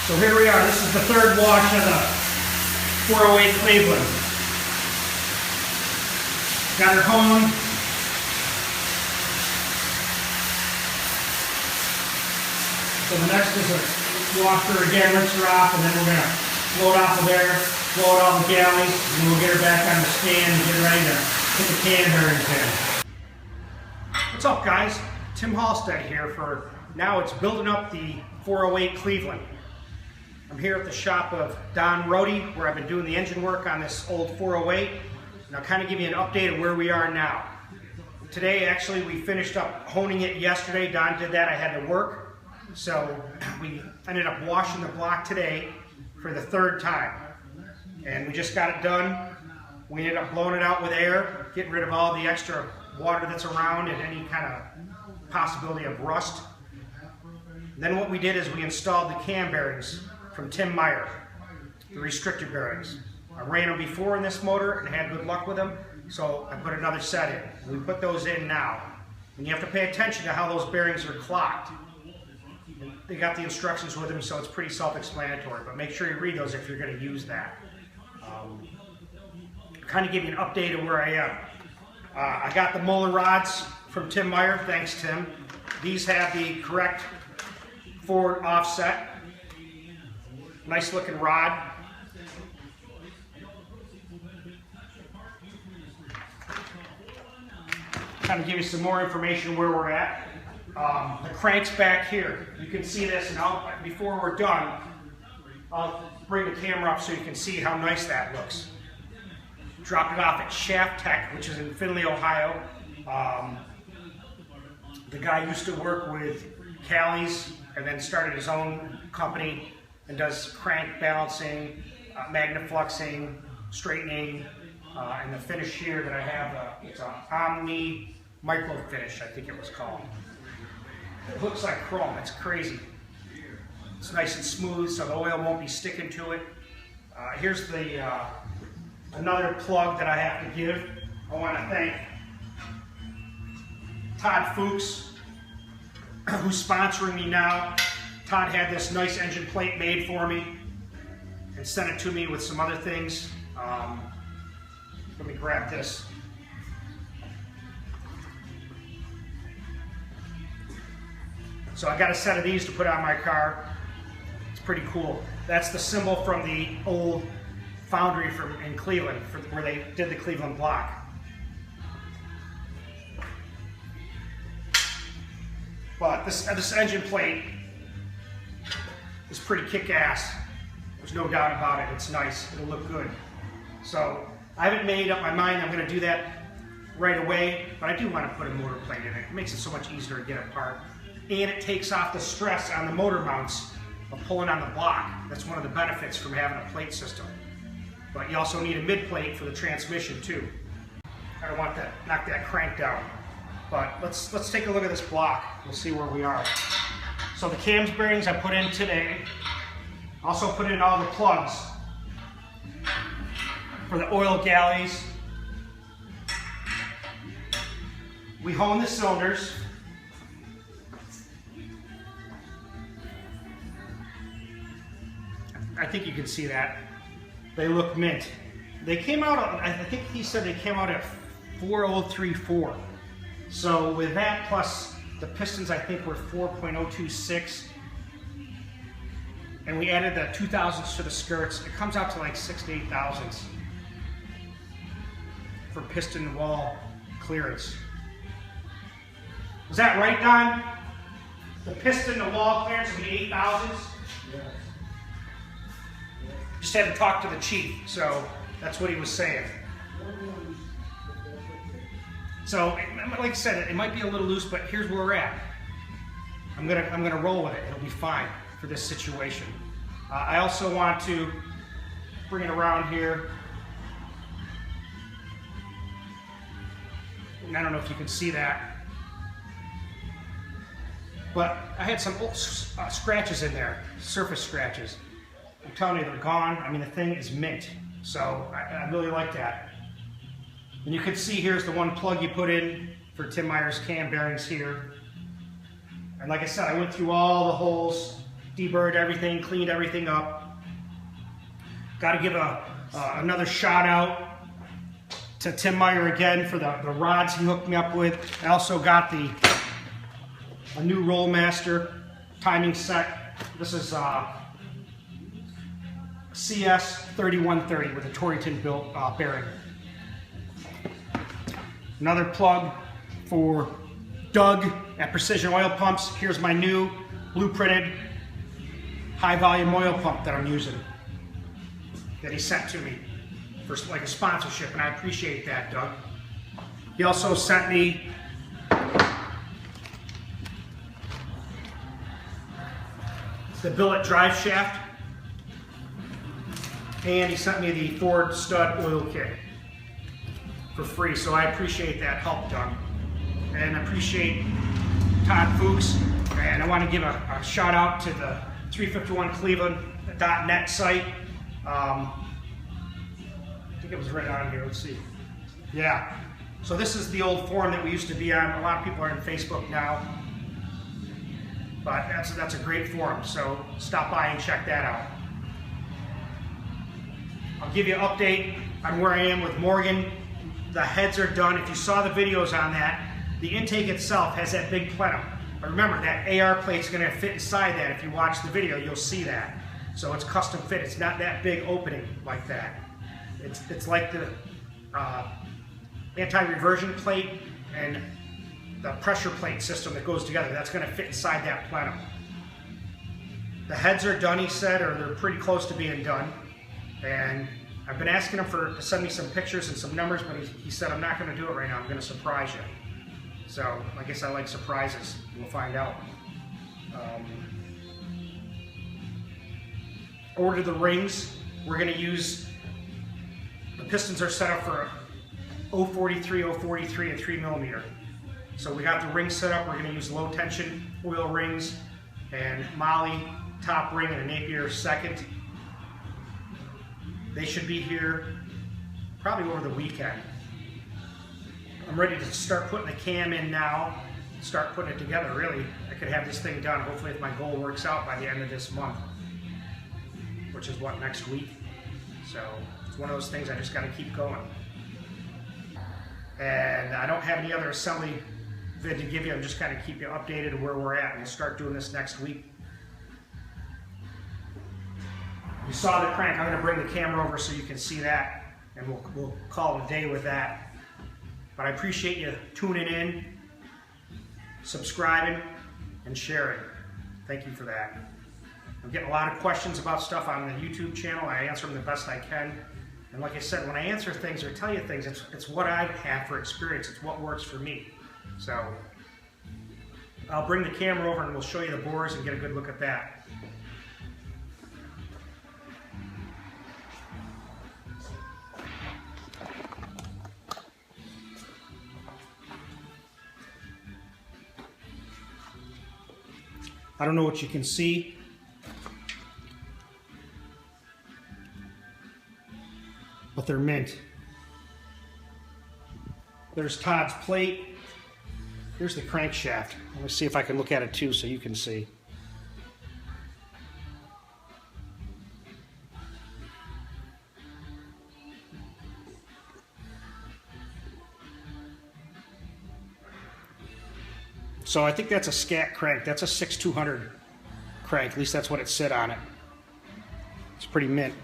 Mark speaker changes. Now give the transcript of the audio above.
Speaker 1: So here we are. This is the third wash of the 408 Cleveland. Got her honed. So the next is a wash her again, rinse her off, and then we're going to blow it off of there, blow it off the galleys, and then we'll get her back on the stand and get ready to put the can bearings in. What's up, guys? Tim Halstead here for now. It's building up the 408 Cleveland. I'm here at the shop of Don Rohde, where I've been doing the engine work on this old 408, and I'll kind of give you an update of where we are now. Today, actually, we finished up honing it yesterday. Don did that. I had to work, so we ended up washing the block today for the third time, and we just got it done. We ended up blowing it out with air, getting rid of all the extra water that's around and any kind of possibility of rust. And then what we did is we installed the cam bearings from Tim Meyer, the restrictor bearings. I ran them before in this motor and had good luck with them, so I put another set in. We put those in now. And you have to pay attention to how those bearings are clocked. They got the instructions with them, so it's pretty self-explanatory, but make sure you read those if you're going to use that. Kind of give you an update of where I am. I got the molar rods from Tim Meyer, thanks Tim. These have the correct forward offset. Nice looking rod. Kind of give you some more information where we're at. The crank's back here. You can see this, and before we're done, I'll bring the camera up so you can see how nice that looks. Dropped it off at Shaft Tech, which is in Findlay, Ohio. The guy used to work with Callie's and then started his own company and does crank balancing, magnafluxing, straightening, and the finish here that I have, it's an Omni Micro Finish, I think it was called. It looks like chrome, it's crazy. It's nice and smooth, so the oil won't be sticking to it. Here's the another plug that I have to give. I want to thank Todd Fuchs, who's sponsoring me now. Todd had this nice engine plate made for me and sent it to me with some other things. Let me grab this. So I got a set of these to put on my car. It's pretty cool. That's the symbol from the old foundry in Cleveland, where they did the Cleveland block. But this engine plate is pretty kick-ass. There's no doubt about it. It's nice. It'll look good. So I haven't made up my mind I'm going to do that right away, but I do want to put a motor plate in it. It makes it so much easier to get apart. And it takes off the stress on the motor mounts of pulling on the block. That's one of the benefits from having a plate system. But you also need a mid plate for the transmission too. I don't want that, knock that crank down. But let's take a look at this block. We'll see where we are. So the cams bearings I put in today. Also put in all the plugs for the oil galleys. We hone the cylinders. I think you can see that. They look mint. They came out, I think he said they came out at 4034. So with that plus the pistons I think were 4.026, and we added the 2000s to the skirts, it comes out to like 6 to 8 thousandths for piston wall clearance. Is that right, Don? The piston to wall clearance will be 8 thousandths?
Speaker 2: Yes.
Speaker 1: Just had to talk to the chief, so that's what he was saying. So, like I said, it might be a little loose, but here's where we're at. I'm gonna roll with it. It'll be fine for this situation. I also want to bring it around here. And I don't know if you can see that, but I had some scratches in there, surface scratches. I'm telling you, they're gone. I mean, the thing is mint, so I really like that. And you can see here's the one plug you put in for Tim Meyer's cam bearings here. And like I said, I went through all the holes, deburred everything, cleaned everything up. Got to give another shout out to Tim Meyer again for the rods he hooked me up with. I also got a new Rollmaster timing set. This is CS 3130 with a Torrington built bearing. Another plug for Doug at Precision Oil Pumps. Here's my new blueprinted high volume oil pump that I'm using, that he sent to me for like a sponsorship, and I appreciate that, Doug. He also sent me the billet drive shaft, and he sent me the Ford stud oil kit for free, so I appreciate that help, Doug. And I appreciate Todd Fuchs, and I want to give a shout out to the 351cleveland.net site. I think it was right on here, let's see. Yeah, so this is the old forum that we used to be on. A lot of people are on Facebook now, but that's a great forum, so stop by and check that out. I'll give you an update on where I am with Morgan. The heads are done. If you saw the videos on that, the intake itself has that big plenum. But remember, that AR plate's going to fit inside that. If you watch the video, you'll see that. So it's custom fit. It's not that big opening like that. It's like the anti-reversion plate and the pressure plate system that goes together. That's going to fit inside that plenum. The heads are done, he said, or they're pretty close to being done. And I've been asking him to send me some pictures and some numbers, but he said, I'm not going to do it right now. I'm going to surprise you. So I guess I like surprises. We'll find out. Order the rings. We're going to use, the pistons are set up for 043, 043, and 3mm. So we got the rings set up. We're going to use low tension oil rings and Molly top ring and a Napier second. They should be here probably over the weekend. I'm ready to start putting the cam in now, start putting it together. Really, I could have this thing done, hopefully if my goal works out, by the end of this month, which is what, next week? So it's one of those things I just got to keep going. And I don't have any other assembly vid to give you. I'm just kind of keep you updated on where we're at, and we'll start doing this next week. You saw the crank. I'm going to bring the camera over so you can see that, and we'll call it a day with that. But I appreciate you tuning in, subscribing, and sharing. Thank you for that. I'm getting a lot of questions about stuff on the YouTube channel. I answer them the best I can. And like I said, when I answer things or tell you things, it's what I have for experience. It's what works for me. So I'll bring the camera over and we'll show you the bores and get a good look at that. I don't know what you can see, but they're mint. There's Todd's plate. Here's the crankshaft. Let me see if I can look at it too so you can see. So I think that's a scat crank. That's a 6200 crank. At least that's what it said on it. It's pretty mint.